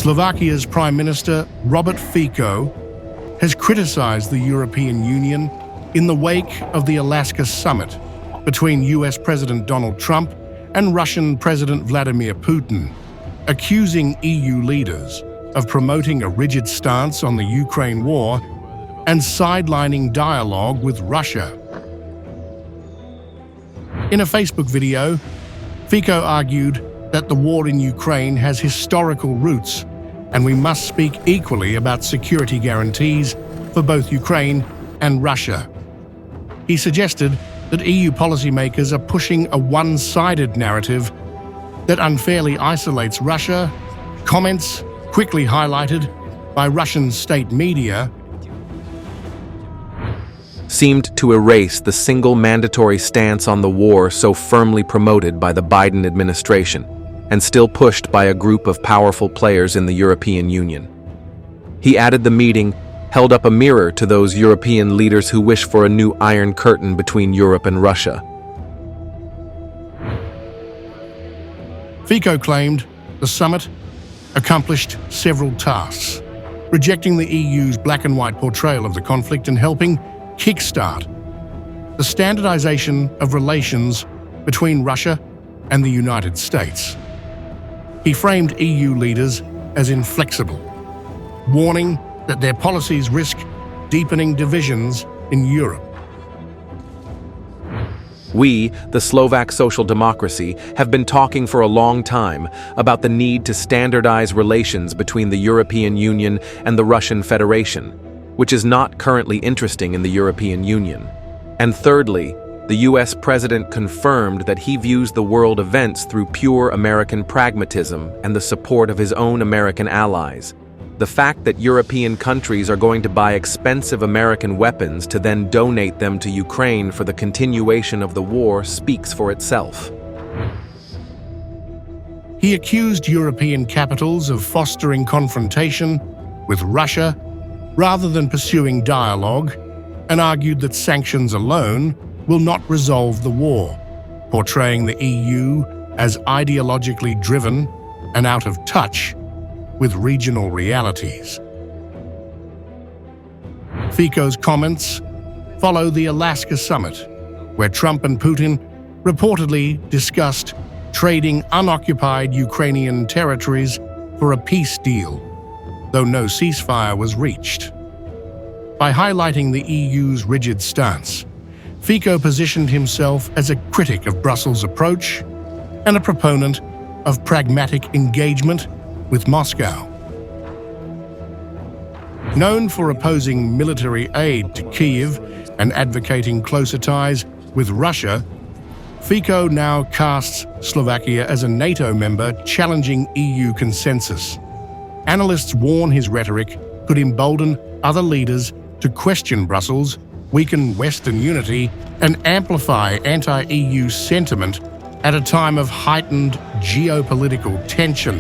Slovakia's Prime Minister, Robert Fico, has criticized the European Union in the wake of the Alaska summit between US President Donald Trump and Russian President Vladimir Putin, accusing EU leaders of promoting a rigid stance on the Ukraine war and sidelining dialogue with Russia. In a Facebook video, Fico argued that the war in Ukraine has historical roots and we must speak equally about security guarantees for both Ukraine and Russia. He suggested that EU policymakers are pushing a one-sided narrative that unfairly isolates Russia, comments quickly highlighted by Russian state media seemed to erase the single mandatory stance on the war so firmly promoted by the Biden administration and still pushed by a group of powerful players in the European Union. He added the meeting held up a mirror to those European leaders who wish for a new Iron Curtain between Europe and Russia. Fico claimed the summit accomplished several tasks, rejecting the EU's black-and-white portrayal of the conflict and helping kickstart the standardization of relations between Russia and the United States. He framed EU leaders as inflexible, warning that their policies risk deepening divisions in Europe. We, the Slovak social democracy, have been talking for a long time about the need to standardize relations between the European Union and the Russian Federation, which is not currently interesting in the European Union. And thirdly, the US president confirmed that he views the world events through pure American pragmatism and the support of his own American allies. The fact that European countries are going to buy expensive American weapons to then donate them to Ukraine for the continuation of the war speaks for itself. He accused European capitals of fostering confrontation with Russia rather than pursuing dialogue, and argued that sanctions alone will not resolve the war, portraying the EU as ideologically driven and out of touch with regional realities. Fico's comments follow the Alaska summit, where Trump and Putin reportedly discussed trading unoccupied Ukrainian territories for a peace deal, though no ceasefire was reached. By highlighting the EU's rigid stance, Fico positioned himself as a critic of Brussels' approach and a proponent of pragmatic engagement with Moscow. Known for opposing military aid to Kyiv and advocating closer ties with Russia, Fico now casts Slovakia as a NATO member challenging EU consensus. Analysts warn his rhetoric could embolden other leaders to question Brussels, weaken Western unity, and amplify anti-EU sentiment at a time of heightened geopolitical tension.